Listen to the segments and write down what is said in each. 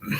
Have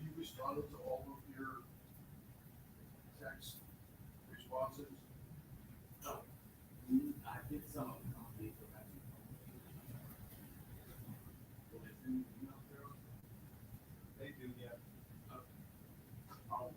you responded to all of your text responses? No. I did some of them on the information. Will they send you email through? They do, yeah. Oh.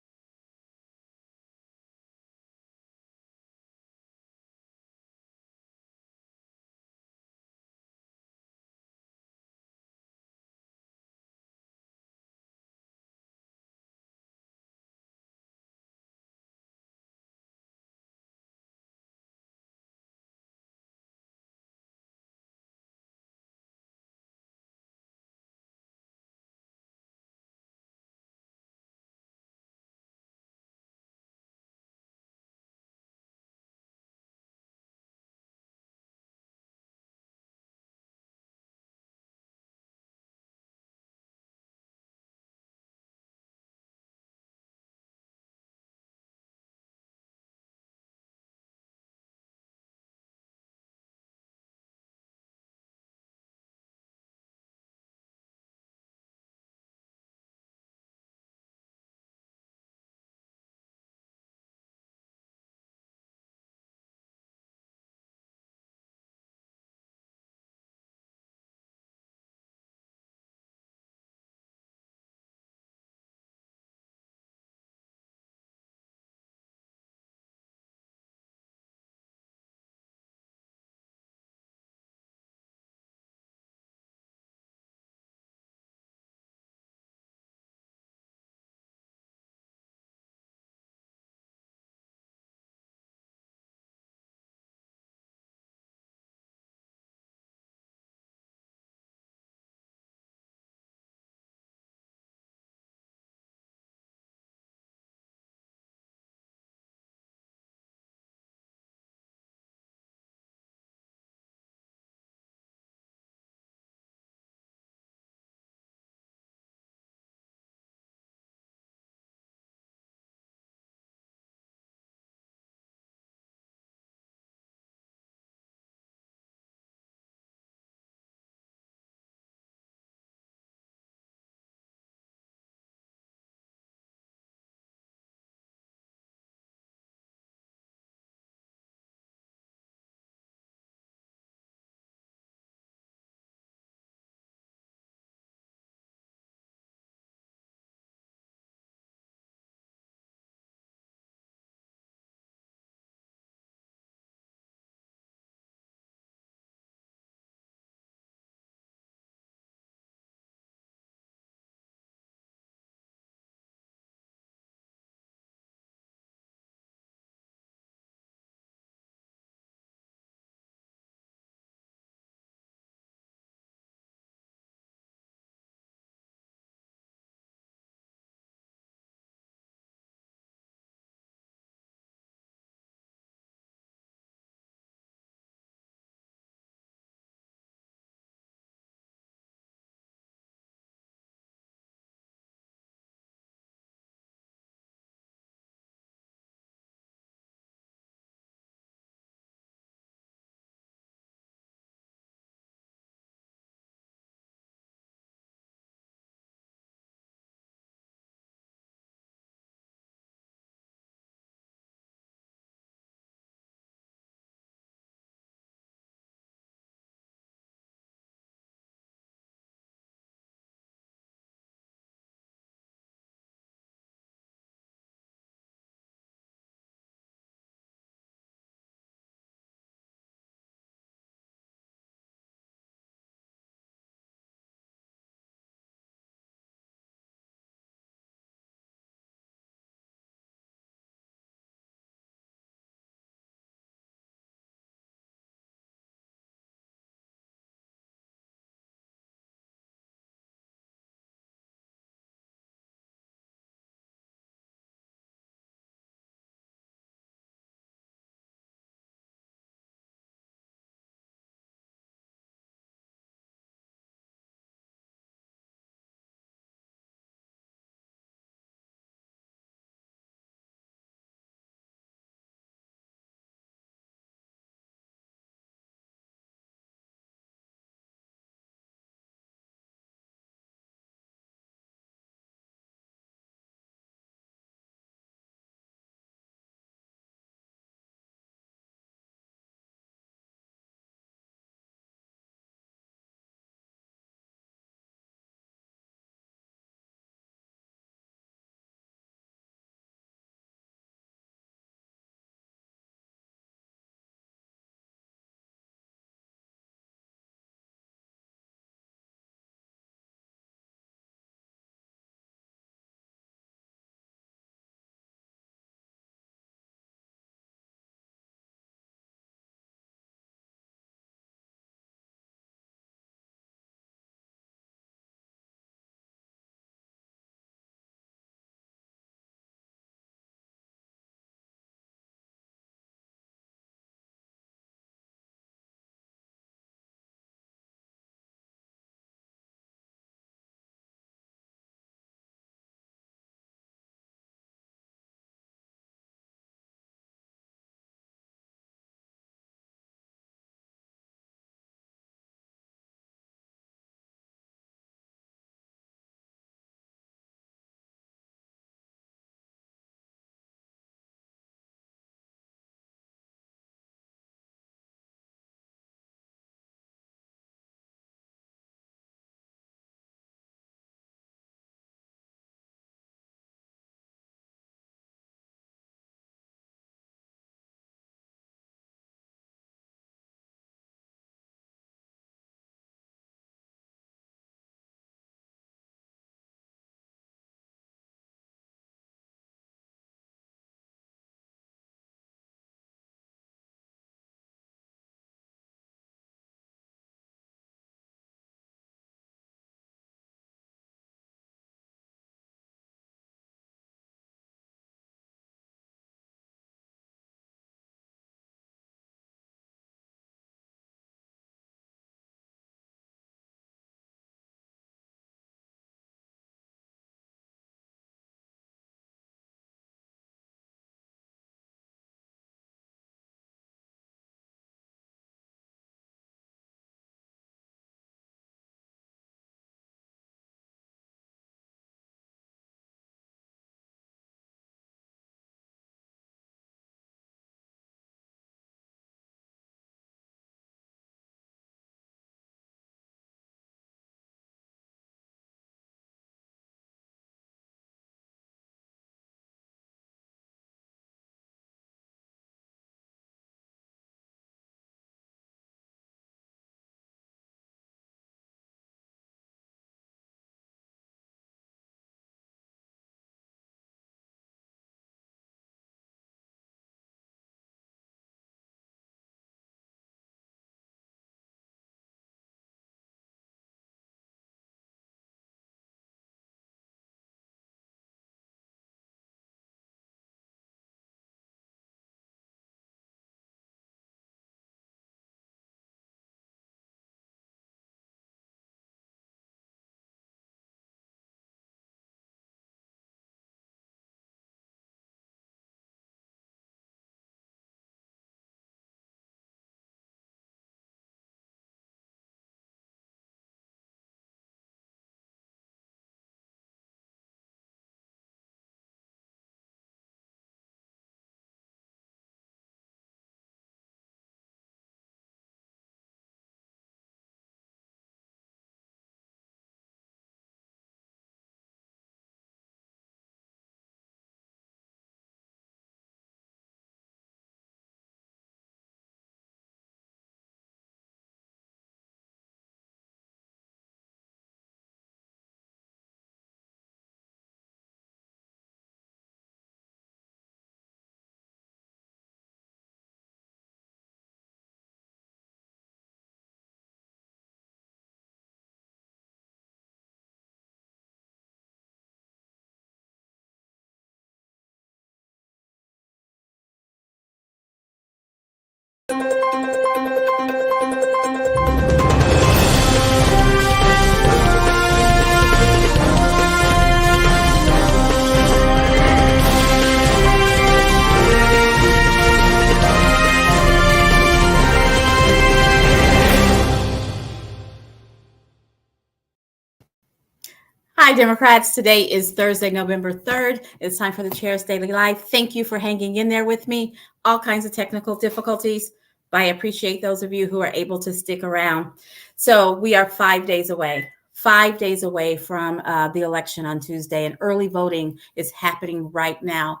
Democrats. Today is Thursday, November 3rd. It's time for the Chair's Daily Live. Thank you for hanging in there with me. All kinds of technical difficulties, but I appreciate those of you who are able to stick around. So we are 5 days away. 5 days away from the election on Tuesday, and early voting is happening right now.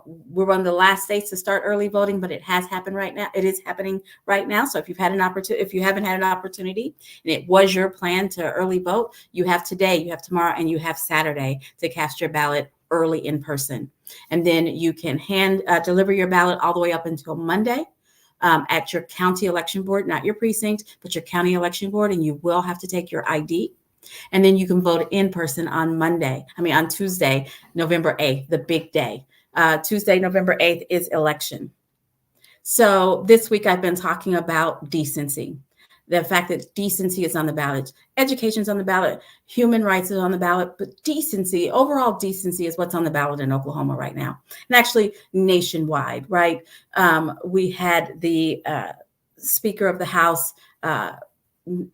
We're one of the last states to start early voting, but it has happened right now. It is happening right now. So if you haven't had an opportunity, and it was your plan to early vote, you have today, you have tomorrow, and you have Saturday to cast your ballot early in person. And then you can deliver your ballot all the way up until Monday. At your county election board, not your precinct, but your county election board, and you will have to take your ID. And then you can vote in person on Tuesday, November 8th, the big day. Tuesday, November 8th is election. So this week I've been talking about decency. The fact that decency is on the ballot, education is on the ballot, human rights is on the ballot, but decency, overall decency is what's on the ballot in Oklahoma right now. And actually nationwide, right? We had the Speaker of the House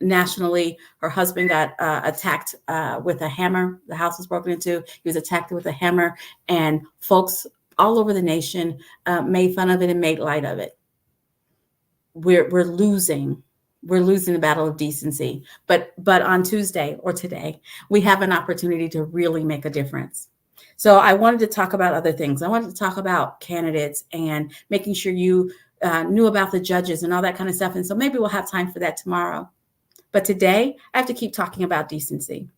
nationally, her husband got attacked with a hammer. The house was broken into. He was attacked with a hammer, and folks all over the nation made fun of it and made light of it. We're losing the battle of decency. But on Tuesday or today, we have an opportunity to really make a difference. So I wanted to talk about other things. I wanted to talk about candidates and making sure you knew about the judges and all that kind of stuff. And so maybe we'll have time for that tomorrow. But today, I have to keep talking about decency,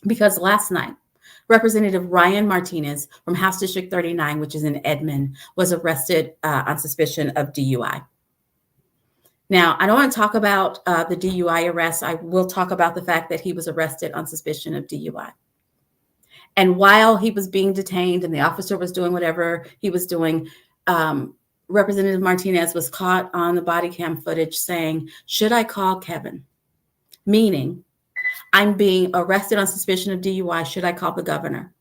because last night, Representative Ryan Martinez from House District 39, which is in Edmond, was arrested on suspicion of DUI. Now, I don't want to talk about the DUI arrest. I will talk about the fact that he was arrested on suspicion of DUI. And while he was being detained and the officer was doing whatever he was doing, Representative Martinez was caught on the body cam footage saying, "Should I call Kevin?" Meaning, I'm being arrested on suspicion of DUI. Should I call the governor?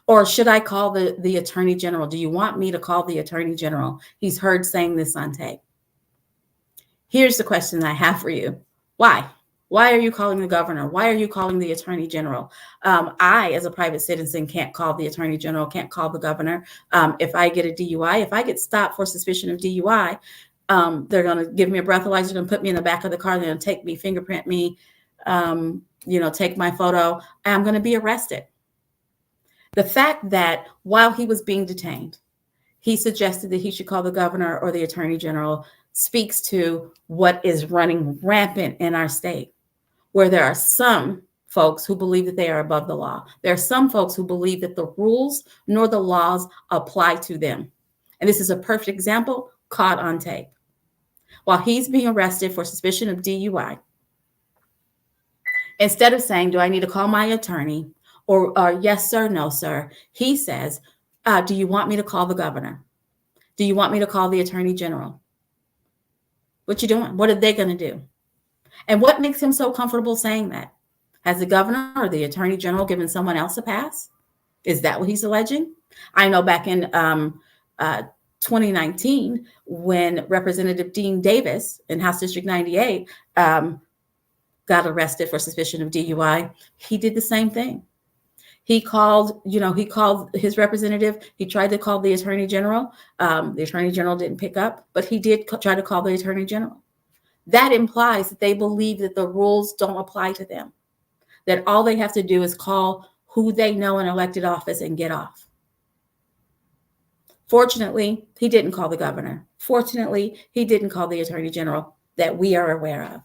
Or should I call the attorney general? Do you want me to call the attorney general? He's heard saying this on tape. Here's the question I have for you. Why? Why are you calling the governor? Why are you calling the attorney general? I, as a private citizen, can't call the attorney general, can't call the governor. If I get a DUI, if I get stopped for suspicion of DUI, they're going to give me a breathalyzer, they're going to put me in the back of the car, they're going to take me, fingerprint me, take my photo, and I'm going to be arrested. The fact that while he was being detained, he suggested that he should call the governor or the attorney general speaks to what is running rampant in our state, where there are some folks who believe that they are above the law. There are some folks who believe that the rules nor the laws apply to them. And this is a perfect example caught on tape. While he's being arrested for suspicion of DUI, instead of saying, do I need to call my attorney or yes, sir, no, sir, he says, do you want me to call the governor? Do you want me to call the attorney general? What you doing? What are they going to do? And what makes him so comfortable saying that? Has the governor or the attorney general given someone else a pass? Is that what he's alleging? I know back in 2019, when Representative Dean Davis in House District 98 got arrested for suspicion of DUI, he did the same thing. He called his representative. He tried to call the attorney general. The attorney general didn't pick up, but he did try to call the attorney general. That implies that they believe that the rules don't apply to them, that all they have to do is call who they know in elected office and get off. Fortunately, he didn't call the governor. Fortunately, he didn't call the attorney general that we are aware of.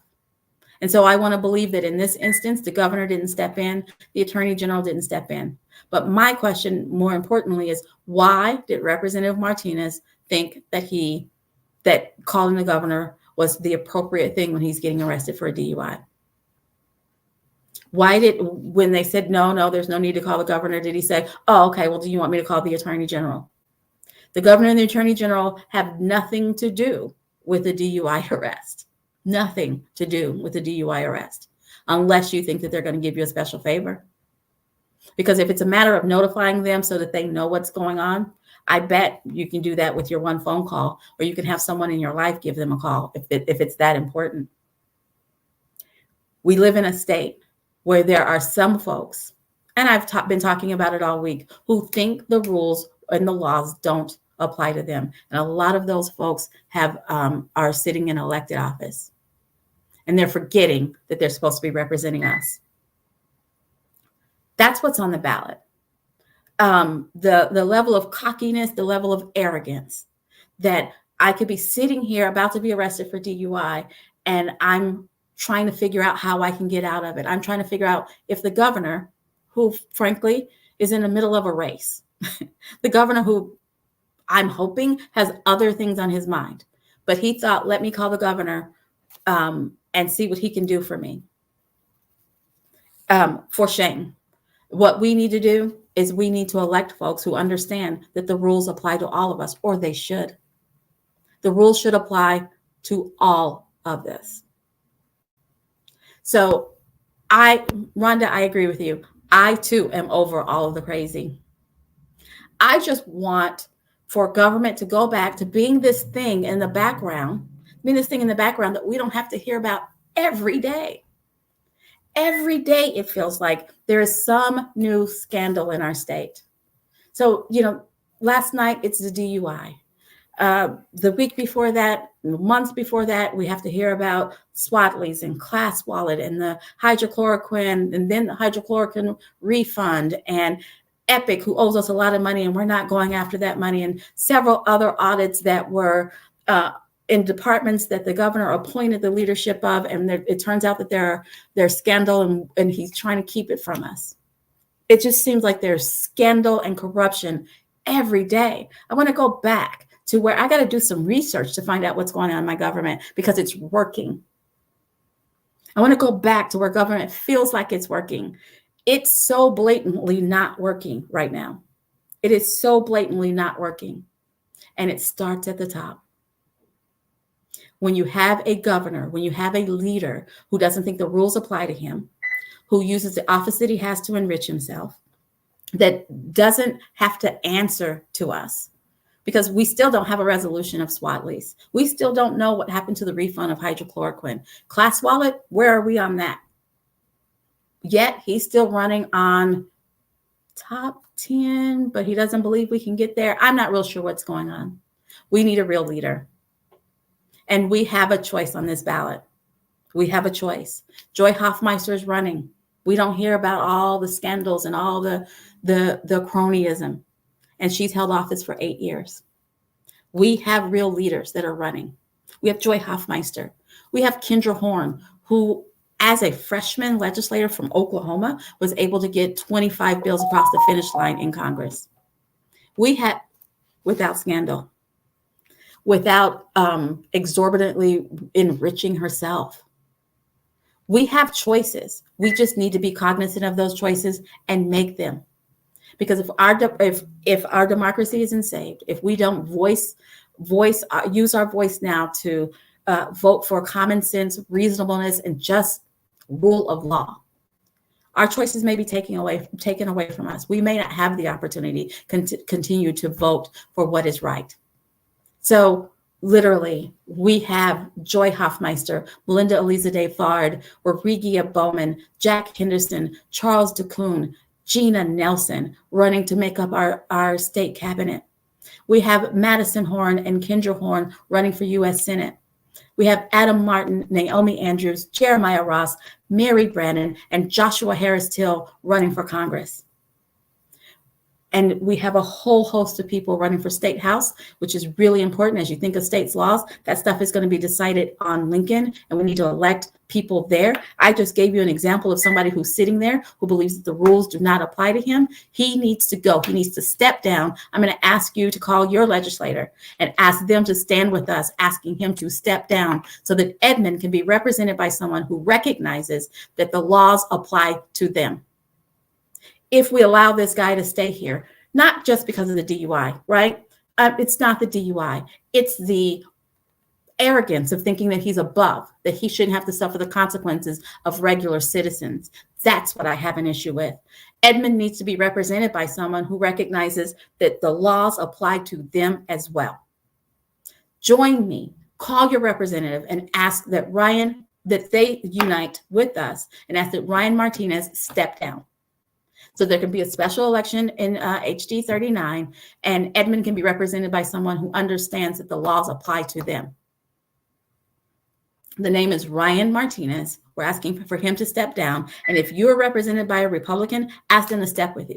And so I want to believe that in this instance, the governor didn't step in, the attorney general didn't step in. But my question, more importantly, is why did Representative Martinez think that calling the governor was the appropriate thing when he's getting arrested for a DUI? When they said, no, there's no need to call the governor, did he say, oh, okay, well, do you want me to call the attorney general? The governor and the attorney general have nothing to do with the DUI arrest. Nothing to do with the DUI arrest, unless you think that they're going to give you a special favor. Because if it's a matter of notifying them so that they know what's going on, I bet you can do that with your one phone call, or you can have someone in your life give them a call if it's that important. We live in a state where there are some folks and I've been talking about it all week, who think the rules and the laws don't apply to them. And a lot of those folks are sitting in elected office, and they're forgetting that they're supposed to be representing us. That's what's on the ballot. The level of cockiness, the level of arrogance that I could be sitting here about to be arrested for DUI, and I'm trying to figure out how I can get out of it. I'm trying to figure out if the governor, who frankly is in the middle of a race, the governor who I'm hoping has other things on his mind, but he thought, let me call the governor and see what he can do for me. For shame. What we need to do is we need to elect folks who understand that the rules apply to all of us, or they should. The rules should apply to all of this. So Rhonda, I agree with you. I too am over all of the crazy. I just want for government to go back to being this thing in the background, that we don't have to hear about every day. Every day it feels like there is some new scandal in our state. So, last night it's the DUI. The week before that, months before that, we have to hear about Swatley's and Class Wallet and the hydrochloroquine, and then the hydrochloroquine refund, and Epic, who owes us a lot of money, and we're not going after that money, and several other audits that were in departments that the governor appointed the leadership of, and it turns out that there's scandal, and he's trying to keep it from us. It just seems like there's scandal and corruption every day. I want to go back to where I got to do some research to find out what's going on in my government, because it's working. I want to go back to where government feels like it's working. It's so blatantly not working right now. It is so blatantly not working. And it starts at the top. When you have a governor, when you have a leader who doesn't think the rules apply to him, who uses the office that he has to enrich himself, that doesn't have to answer to us, because we still don't have a resolution of SWAT lease. We still don't know what happened to the refund of hydrochloroquine. Class Wallet, where are we on that? Yet he's still running on top 10, but he doesn't believe we can get there. I'm not real sure what's going on. We need a real leader. And we have a choice on this ballot. We have a choice. Joy Hoffmeister is running. We don't hear about all the scandals and all the cronyism. And she's held office for 8 years. We have real leaders that are running. We have Joy Hoffmeister. We have Kendra Horn, who, as a freshman legislator from Oklahoma, was able to get 25 bills across the finish line in Congress. We had, without scandal, without exorbitantly enriching herself. We have choices. We just need to be cognizant of those choices and make them. Because if our democracy isn't saved, if we don't use our voice now to vote for common sense, reasonableness, and just rule of law, our choices may be taken away from us. We may not have the opportunity to continue to vote for what is right. So literally, we have Joy Hoffmeister, Melinda Elizadeh Fard, Regia Bowman, Jack Henderson, Charles DeCoon, Gina Nelson running to make up our state cabinet. We have Madison Horn and Kendra Horn running for U.S. Senate. We have Adam Martin, Naomi Andrews, Jeremiah Ross, Mary Brannon, and Joshua Harris Till running for Congress. And we have a whole host of people running for State House, which is really important as you think of states' laws. That stuff is going to be decided on Lincoln, and we need to elect people there. I just gave you an example of somebody who's sitting there who believes that the rules do not apply to him. He needs to go. He needs to step down. I'm going to ask you to call your legislator and ask them to stand with us, asking him to step down so that Edmond can be represented by someone who recognizes that the laws apply to them. If we allow this guy to stay here, not just because of the DUI, right? It's not the DUI. It's the arrogance of thinking that he's above, that he shouldn't have to suffer the consequences of regular citizens. That's what I have an issue with. Edmond needs to be represented by someone who recognizes that the laws apply to them as well. Join me, call your representative and ask that they unite with us and ask that Ryan Martinez step down. So there can be a special election in HD 39, and Edmond can be represented by someone who understands that the laws apply to them. The name is Ryan Martinez. We're asking for him to step down. And if you're represented by a Republican, ask them to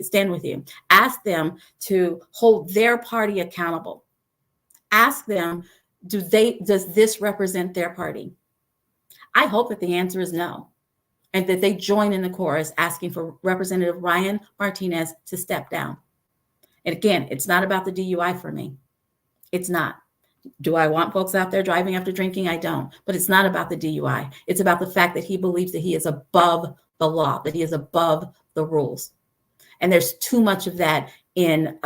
stand with you. Ask them to hold their party accountable. Ask them, does this represent their party? I hope that the answer is no, and that they join in the chorus asking for Representative Ryan Martinez to step down. And again, it's not about the DUI for me. It's not. Do I want folks out there driving after drinking? I don't. But it's not about the DUI. It's about the fact that he believes that he is above the law, that he is above the rules. And there's too much of that in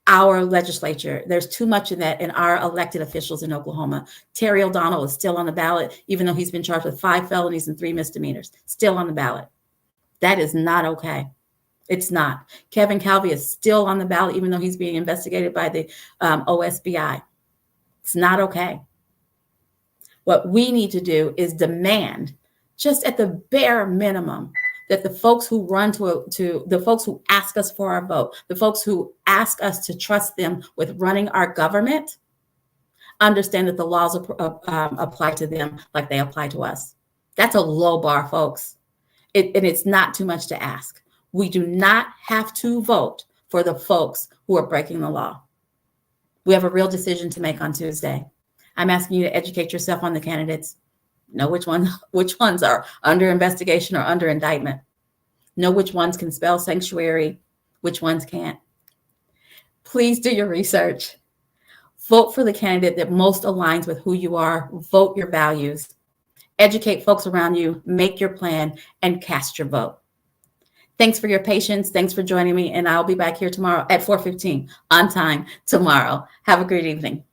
our legislature. There's too much of that in our elected officials in Oklahoma. Terry O'Donnell is still on the ballot, even though he's been charged with 5 felonies and 3 misdemeanors, still on the ballot. That is not okay. It's not. Kevin Calvi is still on the ballot, even though he's being investigated by the OSBI. It's not okay. What we need to do is demand, just at the bare minimum, that the folks who run to the folks who ask us for our vote, the folks who ask us to trust them with running our government, understand that the laws apply to them like they apply to us. That's a low bar, folks. And it's not too much to ask. We do not have to vote for the folks who are breaking the law. We have a real decision to make on Tuesday. I'm asking you to educate yourself on the candidates. Know which ones are under investigation or under indictment. Know which ones can spell sanctuary, which ones can't. Please do your research. Vote for the candidate that most aligns with who you are. Vote your values. Educate folks around you, make your plan, and cast your vote. Thanks for your patience. Thanks for joining me. And I'll be back here tomorrow at 4:15 on time tomorrow. Have a great evening.